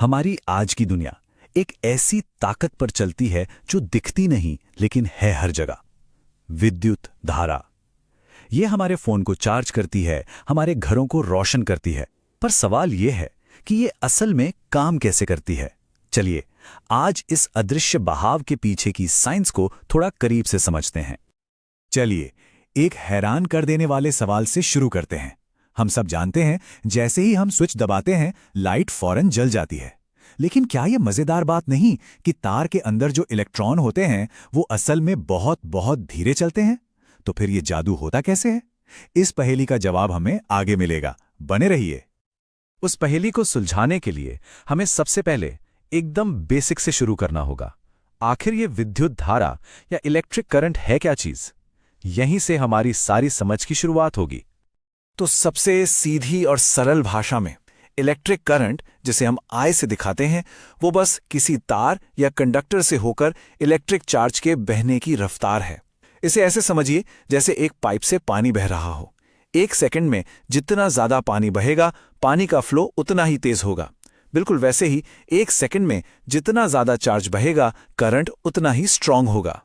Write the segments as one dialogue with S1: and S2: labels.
S1: हमारी आज की दुनिया एक ऐसी ताकत पर चलती है जो दिखती नहीं लेकिन है हर जगह। विद्युत धारा। ये हमारे फोन को चार्ज करती है, हमारे घरों को रोशन करती है। पर सवाल ये है कि ये असल में काम कैसे करती है। चलिए आज इस अदृश्य बहाव के पीछे की साइंस को थोड़ा करीब से समझते हैं। चलिए एक हैरान कर देने वाले सवाल से शुरू करते हैं। हम सब जानते हैं जैसे ही हम स्विच दबाते हैं लाइट फौरन जल जाती है। लेकिन क्या यह मजेदार बात नहीं कि तार के अंदर जो इलेक्ट्रॉन होते हैं वो असल में बहुत बहुत धीरे चलते हैं? तो फिर ये जादू होता कैसे है? इस पहेली का जवाब हमें आगे मिलेगा। बने रहिए। उस पहेली को सुलझाने के लिए हमें सबसे पहले एकदम बेसिक से शुरू करना होगा। आखिर ये विद्युत धारा या इलेक्ट्रिक करंट है क्या चीज? यहीं से हमारी सारी समझ की शुरुआत होगी। तो सबसे सीधी और सरल भाषा में इलेक्ट्रिक करंट, जिसे हम आई से दिखाते हैं, वो बस किसी तार या कंडक्टर से होकर इलेक्ट्रिक चार्ज के बहने की रफ्तार है। इसे ऐसे समझिए जैसे एक पाइप से पानी बह रहा हो। एक सेकंड में जितना ज्यादा पानी बहेगा, पानी का फ्लो उतना ही तेज होगा। बिल्कुल वैसे ही एक सेकंड में जितना ज्यादा चार्ज बहेगा, करंट उतना ही स्ट्रांग होगा।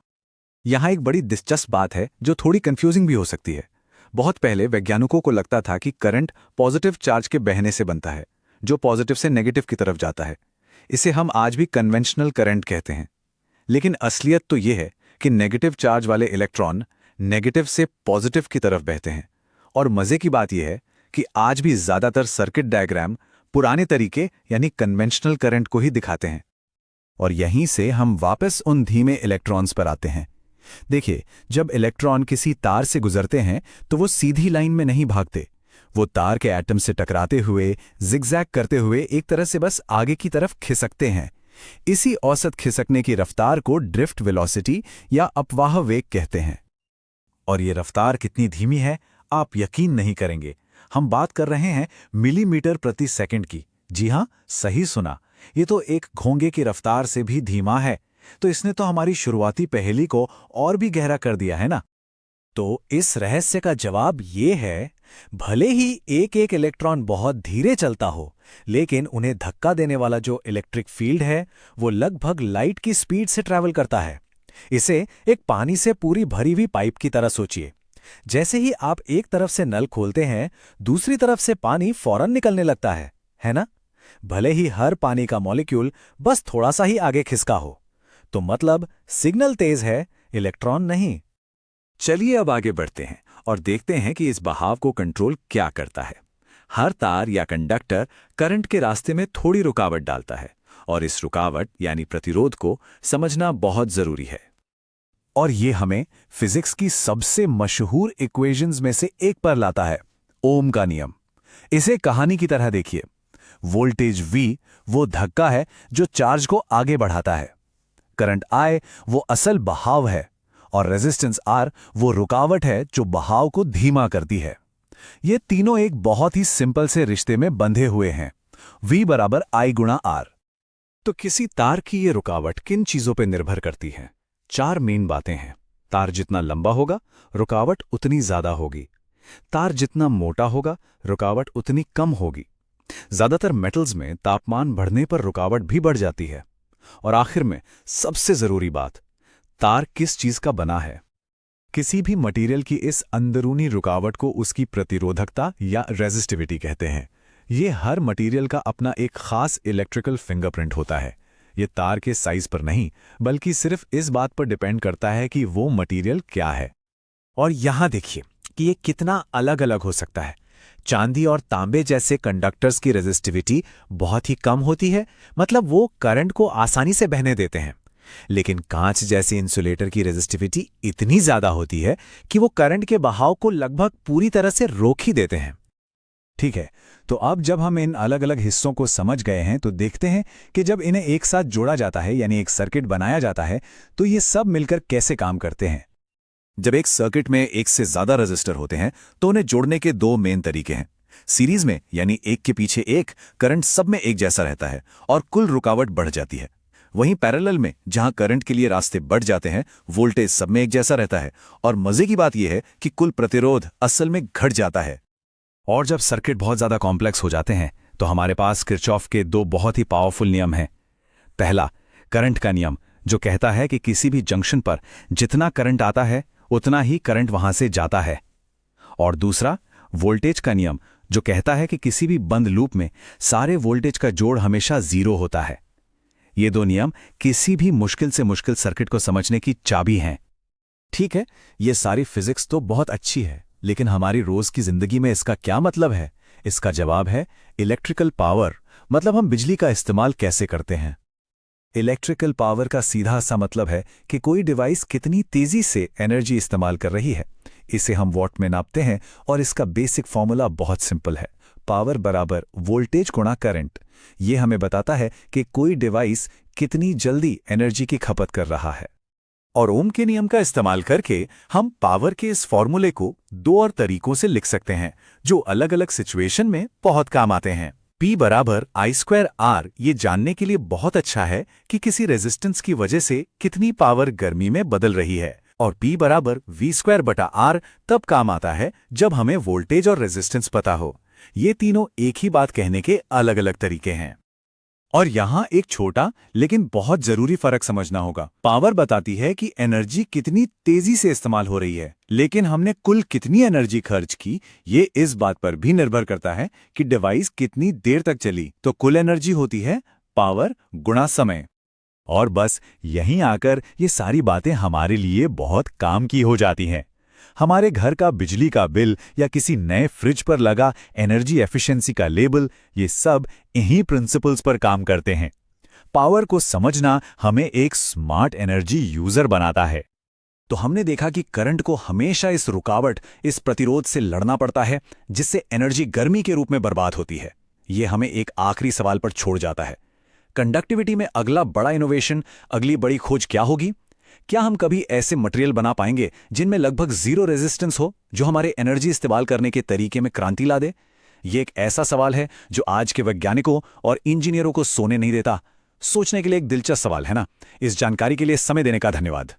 S1: यहां एक बड़ी दिलचस्प बात है जो थोड़ी कंफ्यूजिंग भी हो सकती है। बहुत पहले वैज्ञानिकों को लगता था कि करंट पॉजिटिव चार्ज के बहने से बनता है, जो पॉजिटिव से नेगेटिव की तरफ जाता है। इसे हम आज भी कन्वेंशनल करंट कहते हैं। लेकिन असलियत तो यह है कि नेगेटिव चार्ज वाले इलेक्ट्रॉन नेगेटिव से पॉजिटिव की तरफ बहते हैं। और मजे की बात यह है कि आज भी ज्यादातर सर्किट डायग्राम पुराने तरीके यानी कन्वेंशनल करंट को ही दिखाते हैं। और यहीं से हम वापस उन धीमे इलेक्ट्रॉन्स पर आते हैं। देखिए, जब इलेक्ट्रॉन किसी तार से गुजरते हैं तो वो सीधी लाइन में नहीं भागते। वो तार के एटम से टकराते हुए, जिगजैग करते हुए एक तरह से बस आगे की तरफ खिसकते हैं। इसी औसत खिसकने की रफ्तार को ड्रिफ्ट वेलोसिटी या अपवाह वेग कहते हैं। और ये रफ्तार कितनी धीमी है आप यकीन नहीं करेंगे। हम बात कर रहे हैं मिलीमीटर प्रति सेकंड की। जी हां, सही सुना। ये तो एक घोंगे की रफ्तार से भी धीमा है। तो इसने तो हमारी शुरुआती पहेली को और भी गहरा कर दिया है ना। तो इस रहस्य का जवाब ये है, भले ही एक एक इलेक्ट्रॉन बहुत धीरे चलता हो, लेकिन उन्हें धक्का देने वाला जो इलेक्ट्रिक फील्ड है वो लगभग लाइट की स्पीड से ट्रैवल करता है। इसे एक पानी से पूरी भरी हुई पाइप की तरह सोचिए। जैसे ही आप एक तरफ से नल खोलते हैं, दूसरी तरफ से पानी फौरन निकलने लगता है ना? भले ही हर पानी का मॉलिक्यूल बस थोड़ा सा ही आगे खिसका हो। तो मतलब सिग्नल तेज है, इलेक्ट्रॉन नहीं। चलिए अब आगे बढ़ते हैं और देखते हैं कि इस बहाव को कंट्रोल क्या करता है। हर तार या कंडक्टर करंट के रास्ते में थोड़ी रुकावट डालता है और इस रुकावट यानी प्रतिरोध को समझना बहुत जरूरी है। और ये हमें फिजिक्स की सबसे मशहूर इक्वेशंस में से एक पर लाता है, ओम का नियम। इसे कहानी की तरह देखिए। वोल्टेज V वो धक्का है जो चार्ज को आगे बढ़ाता है। करंट I वो असल बहाव है और रेजिस्टेंस R वो रुकावट है जो बहाव को धीमा करती है। ये तीनों एक बहुत ही सिंपल से रिश्ते में बंधे हुए हैं, V बराबर I गुणा R। तो किसी तार की ये रुकावट किन चीजों पर निर्भर करती है? 4 मेन बातें हैं। तार जितना लंबा होगा, रुकावट उतनी ज्यादा होगी। तार जितना मोटा होगा, रुकावट उतनी कम होगी। ज्यादातर मेटल्स में तापमान बढ़ने पर रुकावट भी बढ़ जाती है। और आखिर में सबसे जरूरी बात, तार किस चीज का बना है। किसी भी मटेरियल की इस अंदरूनी रुकावट को उसकी प्रतिरोधकता या रेजिस्टिविटी कहते हैं। ये हर मटेरियल का अपना एक खास इलेक्ट्रिकल फिंगरप्रिंट होता है। ये तार के साइज पर नहीं, बल्कि सिर्फ इस बात पर डिपेंड करता है कि वो मटेरियल क्या है। और यहां देखिए कि ये कितना अलग अलग हो सकता है। चांदी और तांबे जैसे कंडक्टर्स की रेजिस्टिविटी बहुत ही कम होती है, मतलब वो करंट को आसानी से बहने देते हैं। लेकिन कांच जैसे इंसुलेटर की रेजिस्टिविटी इतनी ज्यादा होती है कि वो करंट के बहाव को लगभग पूरी तरह से रोक ही देते हैं। ठीक है, तो अब जब हम इन अलग अलग हिस्सों को समझ गए हैं तो देखते हैं कि जब इन्हें एक साथ जोड़ा जाता है यानी एक सर्किट बनाया जाता है तो ये सब मिलकर कैसे काम करते हैं। जब एक सर्किट में एक से ज्यादा रेजिस्टर होते हैं तो उन्हें जोड़ने के 2 मेन तरीके हैं। सीरीज में यानी एक के पीछे एक, करंट सब में एक जैसा रहता है और कुल रुकावट बढ़ जाती है। वहीं पैरेलल में जहां करंट के लिए रास्ते बढ़ जाते हैं, वोल्टेज सब में एक जैसा रहता है और मजे की बात यह है कि कुल प्रतिरोध असल में घट जाता है। और जब सर्किट बहुत ज्यादा कॉम्प्लेक्स हो जाते हैं तो हमारे पास किरचॉफ के दो बहुत ही पावरफुल नियम हैं। पहला, करंट का नियम, जो कहता है कि किसी भी जंक्शन पर जितना करंट आता है उतना ही करंट वहां से जाता है। और दूसरा, वोल्टेज का नियम, जो कहता है कि किसी भी बंद लूप में सारे वोल्टेज का जोड़ हमेशा 0 होता है। ये दो नियम किसी भी मुश्किल से मुश्किल सर्किट को समझने की चाबी हैं।
S2: ठीक है, ये सारी फिजिक्स तो बहुत अच्छी है, लेकिन हमारी रोज की जिंदगी में इसका क्या मतलब है? इसका जवाब है इलेक्ट्रिकल पावर, मतलब हम बिजली का इस्तेमाल कैसे करते हैं।
S1: इलेक्ट्रिकल पावर का सीधा सा मतलब है कि कोई डिवाइस कितनी तेजी से एनर्जी इस्तेमाल कर रही है। इसे हम वॉट में नापते हैं और इसका बेसिक फॉर्मूला बहुत सिंपल है। पावर बराबर वोल्टेज गुणा करंट। ये हमें बताता है कि कोई डिवाइस कितनी जल्दी एनर्जी की खपत कर रहा है।
S2: और ओम के नियम का इस्तेमाल करके हम पावर के इस फॉर्मूले को दो और तरीकों से लिख सकते हैं, जो अलग अलग सिचुएशन में बहुत काम आते हैं। P बराबर I²R ये जानने के लिए बहुत अच्छा है कि किसी रेजिस्टेंस की वजह से कितनी पावर गर्मी में बदल रही है, और P बराबर V²/R तब काम आता है जब हमें वोल्टेज और रेजिस्टेंस पता हो। ये तीनों एक ही बात कहने के अलग अलग तरीके हैं।
S1: और यहां एक छोटा लेकिन बहुत जरूरी फर्क समझना होगा। पावर बताती है कि एनर्जी कितनी तेजी से इस्तेमाल हो रही है, लेकिन हमने कुल कितनी एनर्जी खर्च की ये इस बात पर भी निर्भर करता है कि डिवाइस कितनी देर तक चली। तो कुल एनर्जी होती है पावर गुणा समय। और बस यहीं आकर ये सारी बातें हमारे लिए बहुत काम की हो जाती हैं। हमारे घर का बिजली का बिल या किसी नए फ्रिज पर लगा एनर्जी एफिशिएंसी का लेबल, ये सब इन्हीं प्रिंसिपल्स पर काम करते हैं। पावर को समझना हमें एक स्मार्ट एनर्जी यूजर बनाता है। तो हमने देखा कि करंट को हमेशा इस रुकावट, इस प्रतिरोध से लड़ना पड़ता है, जिससे एनर्जी गर्मी के रूप में बर्बाद होती है। ये हमें एक आखिरी सवाल पर छोड़ जाता है। कंडक्टिविटी में अगला बड़ा इनोवेशन, अगली बड़ी खोज क्या होगी? क्या हम कभी ऐसे मटेरियल बना पाएंगे जिनमें लगभग 0 रेजिस्टेंस हो, जो हमारे एनर्जी इस्तेमाल करने के तरीके में क्रांति ला दे? ये एक ऐसा सवाल है जो आज के वैज्ञानिकों और इंजीनियरों को सोने नहीं देता। सोचने के लिए एक दिलचस्प सवाल है ना? इस जानकारी के लिए समय देने का धन्यवाद।